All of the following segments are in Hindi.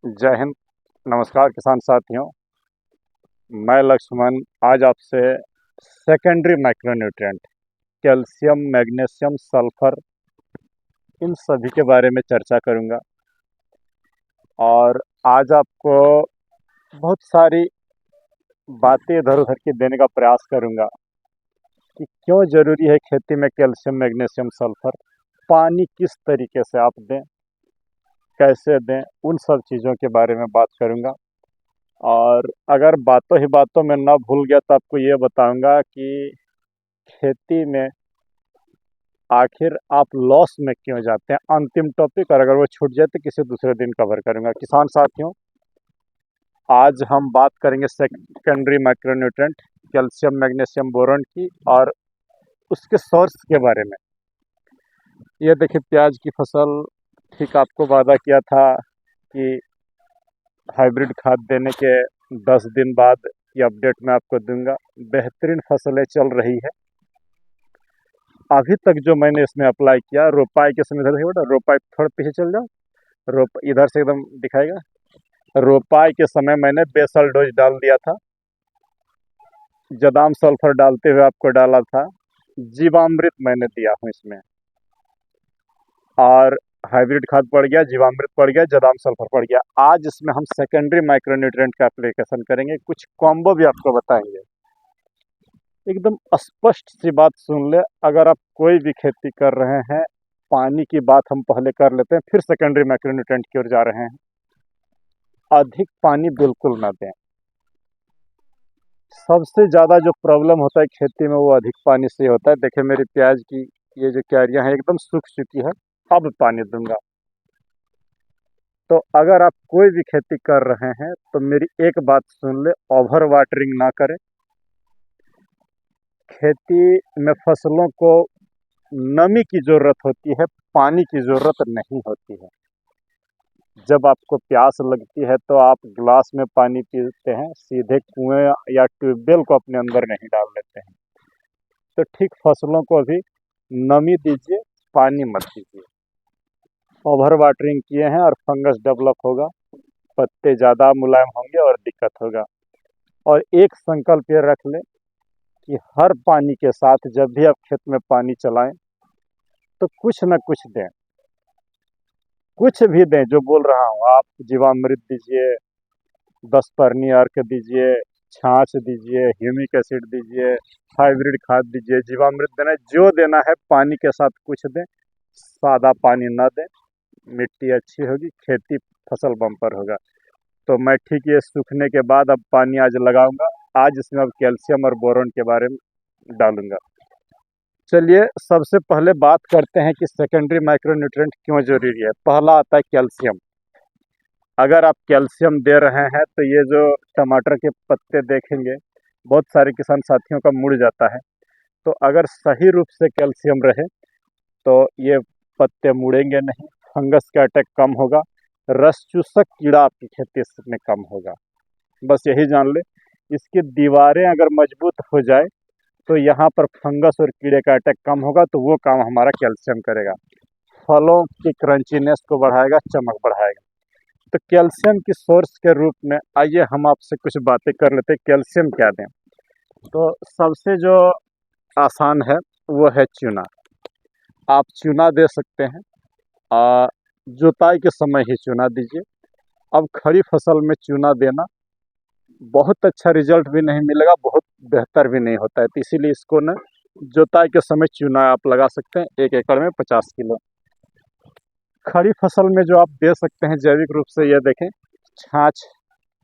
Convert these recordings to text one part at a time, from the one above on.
जय हिंद। नमस्कार किसान साथियों। मैं लक्ष्मण आज आपसे secondary micronutrient calcium, magnesium, sulphur in सभी के बारे में चर्चा करूंगा। और आज आपको बहुत सारी बातें इधर उधर की देने का प्रयास करूंगा कि क्यों ज़रूरी है खेती में कैल्शियम, मैग्नीशियम, सल्फर। पानी किस तरीके से आप दें, कैसे दें, उन सब चीज़ों के बारे में बात करूंगा। और अगर बातों ही बातों में ना भूल गया तो आपको ये बताऊंगा कि खेती में आखिर आप लॉस में क्यों जाते हैं, अंतिम टॉपिक। और अगर वो छूट जाए तो किसी दूसरे दिन कवर करूंगा। किसान साथियों, आज हम बात करेंगे secondary micronutrient calcium, magnesium, boron की और उसके सोर्स के बारे में। ये देखिए, प्याज की फसल, ठीक आपको वादा किया था कि हाइब्रिड खाद देने के 10 दिन बाद ये अपडेट मैं आपको दूंगा। बेहतरीन फसलें चल रही है। अभी तक जो मैंने इसमें अप्लाई किया, रोपाई के समय, इधर देखिए बेटा, रोपाई थोड़ा पीछे चल जाओ, रोप इधर से एकदम दिखाएगा। रोपाई के समय मैंने बेसल डोज डाल दिया था, जदाम सल्फर डालते हुए आपको डाला था, जीवामृत मैंने दिया हूँ इसमें। और हाइब्रिड खाद पड़ गया, जीवामृत पड़ गया, जदाम सल्फर पड़ गया। आज इसमें हम सेकेंडरी माइक्रोन्यूट्रिएंट का एप्लीकेशन करेंगे, कुछ कॉम्बो भी आपको बताएंगे। एकदम स्पष्ट सी बात सुन ले, अगर आप कोई भी खेती कर रहे हैं, पानी की बात हम पहले कर लेते हैं, फिर सेकेंडरी माइक्रोन्यूट्रिएंट की ओर जा रहे हैं। अधिक पानी बिल्कुल ना दें। सबसे ज़्यादा जो प्रॉब्लम होता है खेती में वो अधिक पानी से होता है। देखिए, मेरी प्याज की ये जो क्यारियाँ हैं एकदम सूख चुकी है, अब पानी दूंगा। तो अगर आप कोई भी खेती कर रहे हैं तो मेरी एक बात सुन ले, ओवर वाटरिंग ना करें। खेती में फसलों को नमी की ज़रूरत होती है, पानी की ज़रूरत नहीं होती है। जब आपको प्यास लगती है तो आप ग्लास में पानी पीते हैं, सीधे कुएं या ट्यूबवेल को अपने अंदर नहीं डाल लेते हैं। तो ठीक फसलों को भी नमी दीजिए, पानी मत दीजिए। ओवर वाटरिंग किए हैं और फंगस डेवलप होगा, पत्ते ज़्यादा मुलायम होंगे और दिक्कत होगा। और एक संकल्प ये रख लें कि हर पानी के साथ जब भी आप खेत में पानी चलाएं तो कुछ न कुछ दें, कुछ भी दें। जो बोल रहा हूँ, आप जीवामृत दीजिए, 10 परनी अर्क दीजिए, छाछ दीजिए, ह्यूमिक एसिड दीजिए, हाइब्रिड खाद दीजिए, जीवामृत देना है, जो देना है पानी के साथ कुछ दें। सादा पानी ना दें, मिट्टी अच्छी होगी, खेती फसल बम्पर होगा। तो मैं ठीक ये सूखने के बाद अब पानी आज लगाऊंगा। आज इसमें अब कैल्शियम और बोरॉन के बारे में डालूंगा। चलिए, सबसे पहले बात करते हैं कि सेकेंडरी माइक्रोन्यूट्रिएंट क्यों जरूरी है। पहला आता है कैल्शियम। अगर आप कैल्शियम दे रहे हैं तो ये जो टमाटर के पत्ते देखेंगे, बहुत सारे किसान साथियों का मुड़ जाता है। तो अगर सही रूप से कैल्शियम रहे तो ये पत्ते मुड़ेंगे नहीं, फंगस का अटैक कम होगा, रस चूसक कीड़ा आपकी खेती में कम होगा। बस यही जान ले। इसकी दीवारें अगर मजबूत हो जाए तो यहाँ पर फंगस और कीड़े का अटैक कम होगा, तो वो काम हमारा कैल्शियम करेगा। फलों की क्रंचीनेस को बढ़ाएगा, चमक बढ़ाएगा। तो कैल्शियम की सोर्स के रूप में आइए हम आपसे कुछ बातें कर लेते हैं, कैल्शियम क्या दें। तो सबसे जो आसान है वो है चूना। आप चूना दे सकते हैं। जुताई के समय ही चूना दीजिए। अब खड़ी फसल में चूना देना बहुत अच्छा रिजल्ट भी नहीं मिलेगा, बहुत बेहतर भी नहीं होता है। तो इसीलिए इसको ना जुताई के समय चूना आप लगा सकते हैं, 1 एकड़ में 50 किलो। खड़ी फसल में जो आप दे सकते हैं जैविक रूप से, ये देखें, छाछ,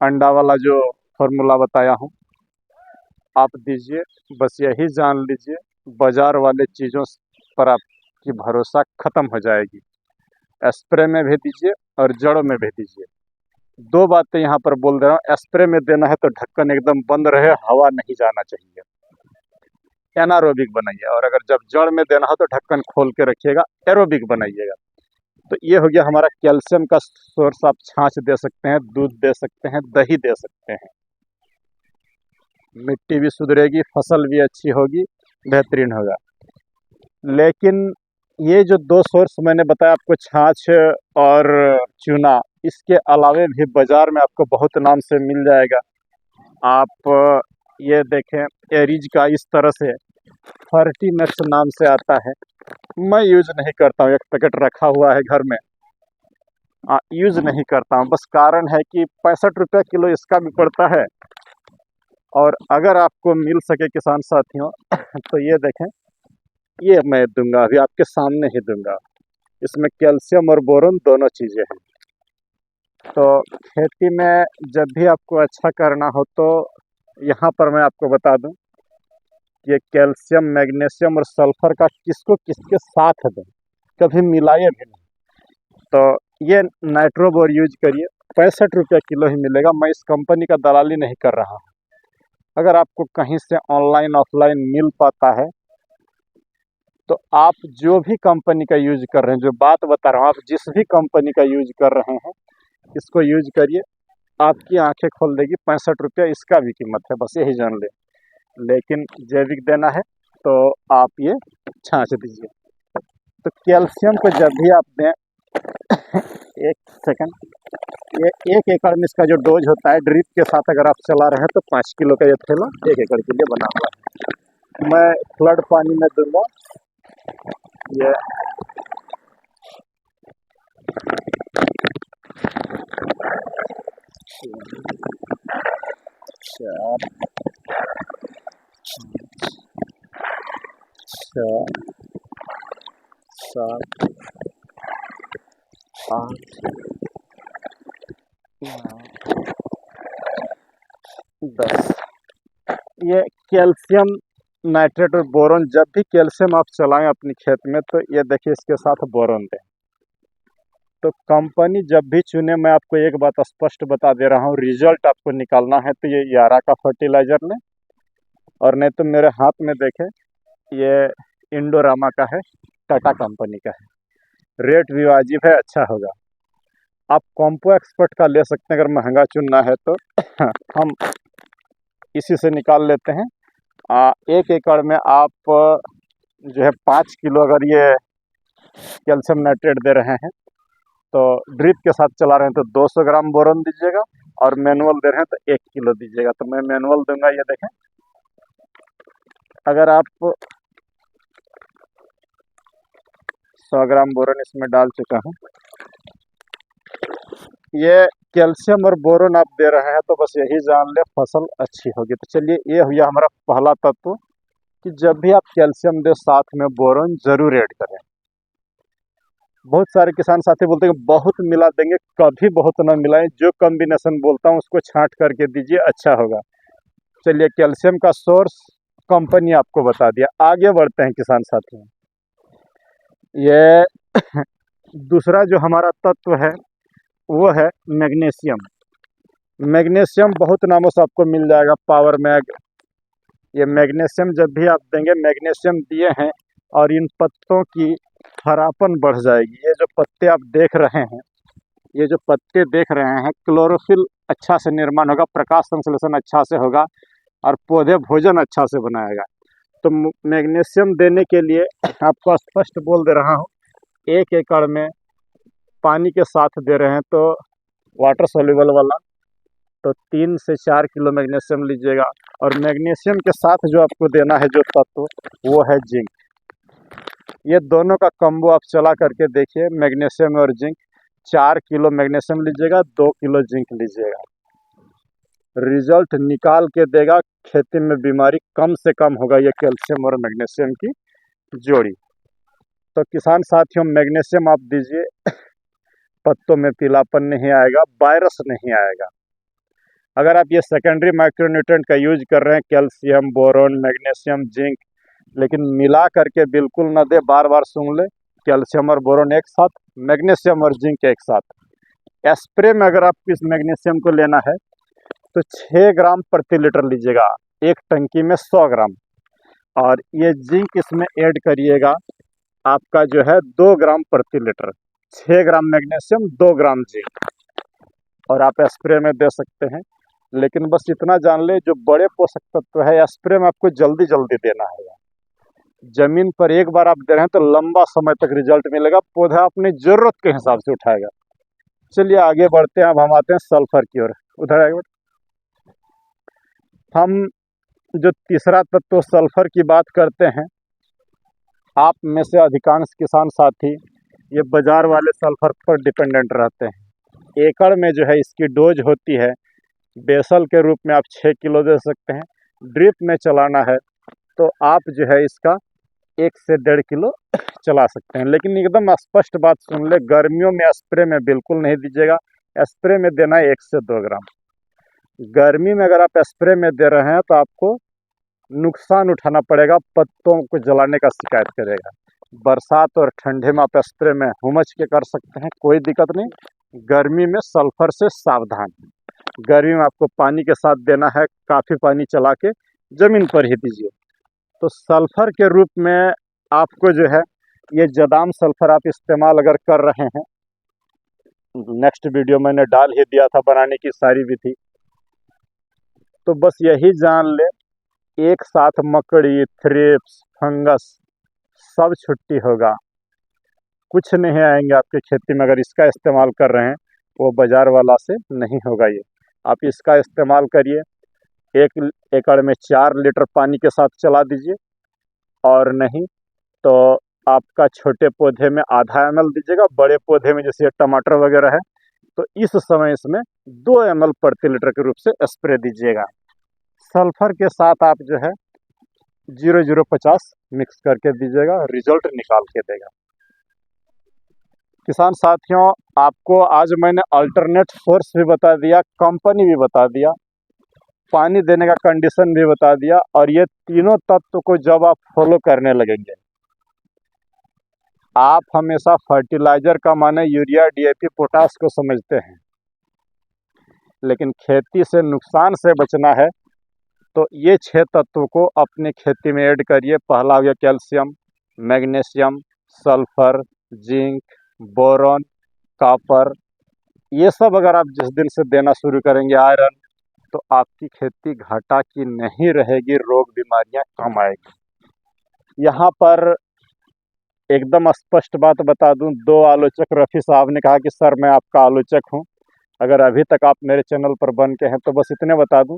अंडा वाला जो फॉर्मूला बताया हूँ, आप दीजिए। बस यही जान लीजिए, बाजार वाले चीज़ों पर आपकी भरोसा ख़त्म हो जाएगी। स्प्रे में भी दीजिए और जड़ों में भी दीजिए। दो बातें यहाँ पर बोल दे रहा हूँ। स्प्रे में देना है तो ढक्कन एकदम बंद रहे, हवा नहीं जाना चाहिए, एनारोबिक बनाइए। और अगर जब जड़ में देना हो तो ढक्कन खोल के रखिएगा, एरोबिक बनाइएगा। तो ये हो गया हमारा कैल्शियम का सोर्स। आप छाछ दे सकते हैं, दूध दे सकते हैं, दही दे सकते हैं। मिट्टी भी सुधरेगी, फसल भी अच्छी होगी, बेहतरीन होगा। लेकिन ये जो दो सोर्स मैंने बताया आपको, छाछ और चूना, इसके अलावे भी बाज़ार में आपको बहुत नाम से मिल जाएगा। आप ये देखें, एरीज का इस तरह से फर्टीमेक्स नाम से आता है। मैं यूज़ नहीं करता हूँ, एक पैकेट रखा हुआ है घर में, यूज़ नहीं करता हूँ। बस कारण है कि 65 रुपये किलो इसका भी पड़ता है। और अगर आपको मिल सके किसान साथियों तो ये देखें, ये मैं दूंगा, अभी आपके सामने ही दूंगा। इसमें कैल्शियम और बोरोन दोनों चीज़ें हैं। तो खेती में जब भी आपको अच्छा करना हो तो यहाँ पर मैं आपको बता दूं कि ये कैल्शियम, मैग्नीशियम और सल्फर का किसको किसके साथ दें, कभी मिलाइए भी नहीं। तो ये नाइट्रोबोर यूज करिए, 65 रुपये किलो ही मिलेगा। मैं इस कंपनी का दलाली नहीं कर रहा हूँ। अगर आपको कहीं से ऑनलाइन ऑफलाइन मिल पाता है तो आप जो भी कंपनी का यूज कर रहे हैं, जो बात बता रहा हूँ, आप जिस भी कंपनी का यूज कर रहे हैं इसको यूज करिए, आपकी आंखें खोल देगी। 65 रुपये इसका भी कीमत है, बस यही जान ले। लेकिन जैविक देना है तो आप ये छाँच दीजिए। तो कैल्शियम को जब भी आप दें एक सेकंड, ये 1 एकड़ में इसका जो डोज होता है, ड्रिप के साथ अगर आप चला रहे हैं तो 5 किलो का ये थैला 1 एकड़ के लिए बना हुआ है। मैं फ्लड पानी में दूंगा ये। चार, 6, 7, 8, 9, 10। ये कैल्शियम नाइट्रेट और बोरोन, जब भी कैल्शियम आप चलाएं अपनी खेत में तो ये देखिए इसके साथ बोरोन दें। तो कंपनी जब भी चुने, मैं आपको एक बात स्पष्ट बता दे रहा हूँ, रिजल्ट आपको निकालना है तो ये यारा का फर्टिलाइज़र लें, और नहीं तो मेरे हाथ में देखें, ये इंडोरामा का है, टाटा कंपनी का है। रेट भी वाजिब है, अच्छा होगा। आप कॉम्पो एक्सपर्ट का ले सकते हैं अगर महंगा चुनना है तो। हम इसी से निकाल लेते हैं। 1 एकड़ में आप जो है 5 किलो अगर ये कैल्शियम नाइट्रेट दे रहे हैं तो ड्रिप के साथ चला रहे हैं तो 200 ग्राम बोरोन दीजिएगा, और मैनुअल दे रहे हैं तो 1 किलो दीजिएगा। तो मैं मैनुअल दूंगा, ये देखें। अगर आप 100 ग्राम बोरोन इसमें डाल चुका हूँ, ये कैल्शियम और बोरोन आप दे रहे हैं तो बस यही जान ले फसल अच्छी होगी। तो चलिए, ये हुआ हमारा पहला तत्व कि जब भी आप कैल्शियम दे साथ में बोरोन जरूर ऐड करें। बहुत सारे किसान साथी बोलते हैं कि बहुत मिला देंगे, कभी बहुत ना मिलाएं। जो कॉम्बिनेशन बोलता हूँ उसको छांट करके दीजिए, अच्छा होगा। चलिए, कैल्शियम का सोर्स कंपनी आपको बता दिया, आगे बढ़ते हैं किसान साथियों। ये दूसरा जो हमारा तत्व है वो है मैग्नीशियम। मैग्नीशियम बहुत नामों से आपको मिल जाएगा, पावर मैग। ये मैग्नीशियम जब भी आप देंगे, मैग्नीशियम दिए हैं और इन पत्तों की हरापन बढ़ जाएगी। ये जो पत्ते आप देख रहे हैं, ये जो पत्ते देख रहे हैं, क्लोरोफिल अच्छा से निर्माण होगा, प्रकाश संश्लेषण अच्छा से होगा, और पौधे भोजन अच्छा से बनाएगा। तो मैग्नीशियम देने के लिए आपको स्पष्ट बोल दे रहा हूँ, 1 एकड़ में पानी के साथ दे रहे हैं तो वाटर सोल्यूबल वाला तो 3 से 4 किलो मैग्नीशियम लीजिएगा। और मैग्नीशियम के साथ जो आपको देना है जो तत्व, वो है जिंक। ये दोनों का कॉम्बो आप चला करके देखिए, मैग्नीशियम और जिंक। 4 किलो मैग्नीशियम लीजिएगा, 2 किलो जिंक लीजिएगा, रिजल्ट निकाल के देगा। खेती में बीमारी कम से कम होगा ये कैल्शियम और मैग्नीशियम की जोड़ी। तो किसान साथियों, मैग्नीशियम आप दीजिए, पत्तों में पीलापन नहीं आएगा, वायरस नहीं आएगा। अगर आप ये सेकेंडरी माइक्रोन्यूट्रेंट का यूज कर रहे हैं, कैल्शियम, बोरोन, मैग्नीशियम, जिंक, लेकिन मिला करके बिल्कुल न दे। बार बार सुन ले, कैल्शियम और बोरोन एक साथ, मैग्नीशियम और जिंक एक साथ। स्प्रे में अगर आप इस मैग्नीशियम को लेना है तो 6 ग्राम प्रति लीटर लीजिएगा, एक टंकी में 100 ग्राम। और ये जिंक इसमें ऐड करिएगा, आपका जो है 2 ग्राम प्रति लीटर। 6 ग्राम मैग्नीशियम, 2 ग्राम जिंक, और आप स्प्रे में दे सकते हैं। लेकिन बस इतना जान ले, जो बड़े पोषक तत्व है स्प्रे में आपको जल्दी जल्दी देना है। जमीन पर एक बार आप दे रहे हैं तो लंबा समय तक रिजल्ट मिलेगा, पौधा अपनी जरूरत के हिसाब से उठाएगा। चलिए आगे बढ़ते हैं। अब हम आते हैं सल्फर की ओर। उधर आगे हम जो तीसरा तत्व सल्फर की बात करते हैं, आप में से अधिकांश किसान साथी ये बाजार वाले सल्फर पर डिपेंडेंट रहते हैं। एकड़ में जो है इसकी डोज होती है, बेसल के रूप में आप 6 किलो दे सकते हैं। ड्रिप में चलाना है तो आप जो है इसका 1 से 1.5 किलो चला सकते हैं। लेकिन एकदम स्पष्ट बात सुन ले, गर्मियों में स्प्रे में बिल्कुल नहीं दीजिएगा। स्प्रे में देना है 1 से 2 ग्राम। गर्मी में अगर आप स्प्रे में दे रहे हैं तो आपको नुकसान उठाना पड़ेगा, पत्तों को जलाने का शिकायत करेगा। बरसात और ठंडे में आप स्प्रे में हुमच के कर सकते हैं, कोई दिक्कत नहीं। गर्मी में सल्फर से सावधान। गर्मी में आपको पानी के साथ देना है, काफ़ी पानी चला के ज़मीन पर ही दीजिए। तो सल्फर के रूप में आपको जो है ये जदाम सल्फर आप इस्तेमाल अगर कर रहे हैं, नेक्स्ट वीडियो मैंने डाल ही दिया था बनाने की सारी विधि, तो बस यही जान ले, एक साथ मकड़ी, थ्रिप्स, फंगस सब छुट्टी होगा। कुछ नहीं आएंगे आपके खेती में अगर इसका इस्तेमाल कर रहे हैं। वो बाजार वाला से नहीं होगा ये। आप इसका इस्तेमाल करिए, 1 एकड़ में 4 लीटर पानी के साथ चला दीजिए। और नहीं तो आपका छोटे पौधे में ½ ml दीजिएगा, बड़े पौधे में जैसे टमाटर वगैरह है तो इस समय इसमें 2 ml प्रति लीटर के रूप से स्प्रे दीजिएगा। सल्फर के साथ आप जो है 0050 मिक्स करके दीजिएगा, रिजल्ट निकाल के देगा। किसान साथियों, आपको आज मैंने अल्टरनेट सोर्स भी बता दिया, कंपनी भी बता दिया, पानी देने का कंडीशन भी बता दिया। और ये तीनों तत्व को जब आप फॉलो करने लगेंगे, आप हमेशा फर्टिलाइजर का माने यूरिया, डीएपी, पोटास को समझते हैं, लेकिन खेती से नुकसान से बचना है तो ये 6 तत्वों को अपनी खेती में ऐड करिए। पहला हो गया calcium, magnesium, sulphur, zinc, boron, copper. ये सब अगर आप जिस दिन से देना शुरू करेंगे, आयरन, तो आपकी खेती घाटा की नहीं रहेगी, रोग बीमारियां कम आएगी। यहाँ पर एकदम स्पष्ट बात बता दूं, 2 आलोचक, रफ़ी साहब ने कहा कि सर मैं आपका आलोचक हूं। अगर अभी तक आप मेरे चैनल पर बन के हैं तो बस इतने बता दूं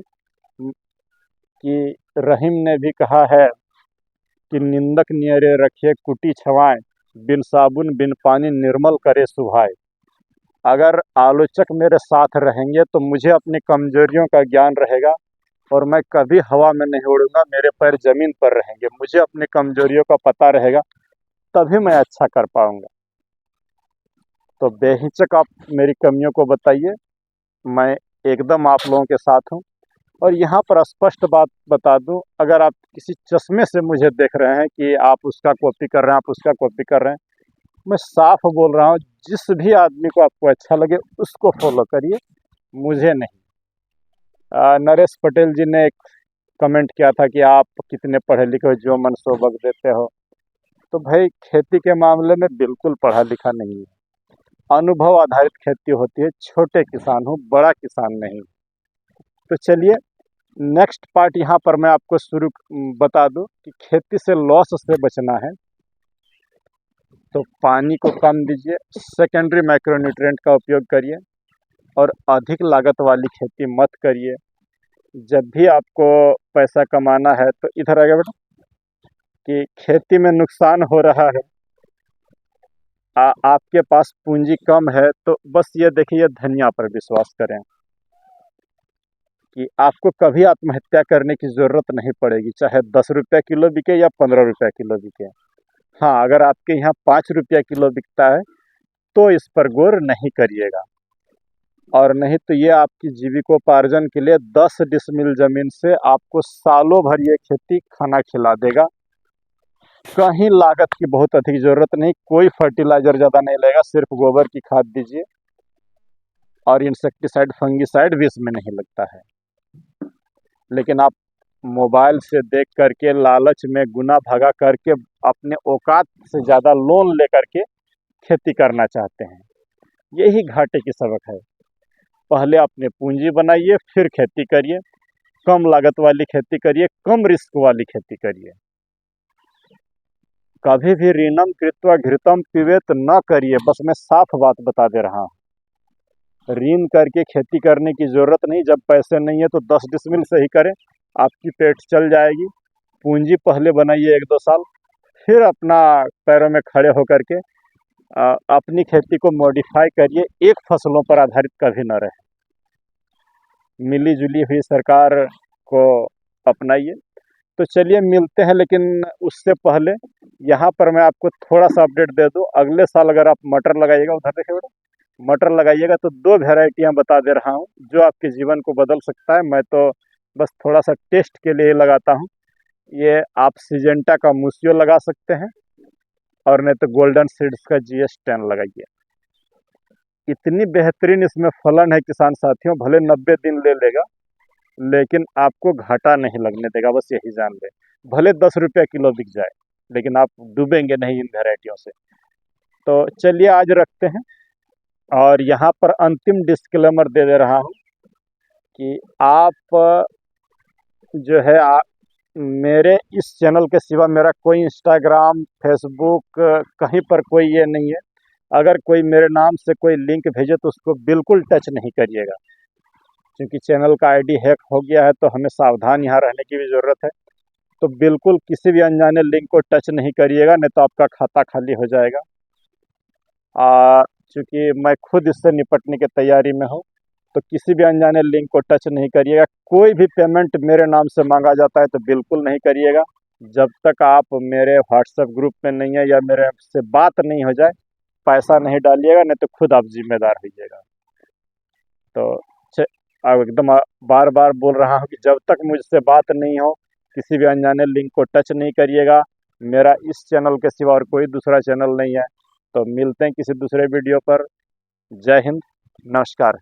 कि रहीम ने भी कहा है कि निंदक नियरे रखे कुटी छवाएं, बिन साबुन बिन पानी निर्मल करे सुभाए। अगर आलोचक मेरे साथ रहेंगे तो मुझे अपनी कमजोरियों का ज्ञान रहेगा और मैं कभी हवा में नहीं उड़ूंगा, मेरे पैर जमीन पर रहेंगे। मुझे अपनी कमजोरियों का पता रहेगा, तभी मैं अच्छा कर पाऊंगा। तो बेहिचक आप मेरी कमियों को बताइए, मैं एकदम आप लोगों के साथ हूँ। और यहाँ पर स्पष्ट बात बता दूं, अगर आप किसी चश्मे से मुझे देख रहे हैं कि आप उसका कॉपी कर रहे हैं, आप उसका कॉपी कर रहे हैं, मैं साफ बोल रहा हूँ, जिस भी आदमी को आपको अच्छा लगे उसको फॉलो करिए, मुझे नहीं। नरेश पटेल जी ने एक कमेंट किया था कि आप कितने पढ़े लिखे हो, जो मन सो बक देते हो। तो भाई खेती के मामले में बिल्कुल पढ़ा लिखा नहीं है, अनुभव आधारित खेती होती है। छोटे किसान हूँ, बड़ा किसान नहीं। तो चलिए नेक्स्ट पार्ट यहाँ पर मैं आपको शुरू बता दूं कि खेती से लॉस से बचना है तो पानी को कम दीजिए, सेकेंडरी माइक्रोन्यूट्रिएंट का उपयोग करिए और अधिक लागत वाली खेती मत करिए। जब भी आपको पैसा कमाना है तो इधर आगे बेटा, कि खेती में नुकसान हो रहा है, आपके पास पूंजी कम है, तो बस ये देखिए, धनिया पर विश्वास करें कि आपको कभी आत्महत्या करने की ज़रूरत नहीं पड़ेगी, चाहे 10 रुपये किलो बिके या 15 रुपये किलो बिके। हाँ, अगर आपके यहाँ 5 रुपया किलो बिकता है तो इस पर गौर नहीं करिएगा। और नहीं तो ये आपकी जीविकोपार्जन के लिए 10 डिसमिल ज़मीन से आपको सालों भर ये खेती खाना खिला देगा। कहीं लागत की बहुत अधिक ज़रूरत नहीं, कोई फर्टिलाइज़र ज़्यादा नहीं लगेगा, सिर्फ गोबर की खाद दीजिए और इंसेक्टिसाइड, फंगिसाइड भी इसमें नहीं लगता है। लेकिन आप मोबाइल से देख करके, लालच में गुना भागा करके, अपने औकात से ज़्यादा लोन लेकर के खेती करना चाहते हैं, यही घाटे की सबक है। पहले अपने पूंजी बनाइए, फिर खेती करिए, कम लागत वाली खेती करिए, कम रिस्क वाली खेती करिए। कभी भी ऋणम कृत्वा घृतम पिबेत न करिए, बस मैं साफ बात बता दे रहा हूँ। ऋण करके खेती करने की ज़रूरत नहीं। जब पैसे नहीं है तो 10 डिसमिल से ही करें, आपकी पेट चल जाएगी। पूंजी पहले बनाइए 1-2 साल, फिर अपना पैरों में खड़े होकर के अपनी खेती को मॉडिफाई करिए। एक फसलों पर आधारित कभी न रहे, मिली जुली हुई सरकार को अपनाइए। तो चलिए मिलते हैं, लेकिन उससे पहले यहाँ पर मैं आपको थोड़ा सा अपडेट दे दूँ। अगले साल अगर आप मटर लगाइएगा, उधर देखिए बेटा, मटर लगाइएगा तो 2 वेराइटियाँ बता दे रहा हूँ जो आपके जीवन को बदल सकता है। मैं तो बस थोड़ा सा टेस्ट के लिए लगाता हूँ। ये आप सिजेंटा का मूसियो लगा सकते हैं, और नहीं तो गोल्डन सीड्स का GS10 लगाइए। इतनी बेहतरीन इसमें फलन है किसान साथियों, भले 90 दिन ले लेगा लेकिन आपको घाटा नहीं लगने देगा, बस यही जान ले। भले 10 रुपये किलो बिक जाए, लेकिन आप डूबेंगे नहीं इन वेराइटियों से। तो चलिए आज रखते हैं, और यहाँ पर अंतिम डिस्क्लेमर दे दे रहा हूँ कि आप जो है मेरे इस चैनल के सिवा मेरा कोई इंस्टाग्राम, फेसबुक, कहीं पर कोई ये नहीं है। अगर कोई मेरे नाम से कोई लिंक भेजे तो उसको बिल्कुल टच नहीं करिएगा, क्योंकि चैनल का आईडी हैक हो गया है, तो हमें सावधान यहाँ रहने की भी ज़रूरत है। तो बिल्कुल किसी भी अनजाने लिंक को टच नहीं करिएगा, नहीं तो आपका खाता खाली हो जाएगा। चूँकि मैं खुद इससे निपटने की तैयारी में हूँ, तो किसी भी अनजाने लिंक को टच नहीं करिएगा। कोई भी पेमेंट मेरे नाम से मांगा जाता है तो बिल्कुल नहीं करिएगा, जब तक आप मेरे व्हाट्सएप ग्रुप में नहीं है या मेरे से बात नहीं हो जाए। पैसा नहीं डालिएगा, नहीं तो खुद आप जिम्मेदार होइएगा। तो अब एकदम बार बार बोल रहा हूँ कि जब तक मुझसे बात नहीं हो, किसी भी अनजाने लिंक को टच नहीं करिएगा। मेरा इस चैनल के सिवा और कोई दूसरा चैनल नहीं है। तो मिलते हैं किसी दूसरे वीडियो पर। जय हिंद, नमस्कार।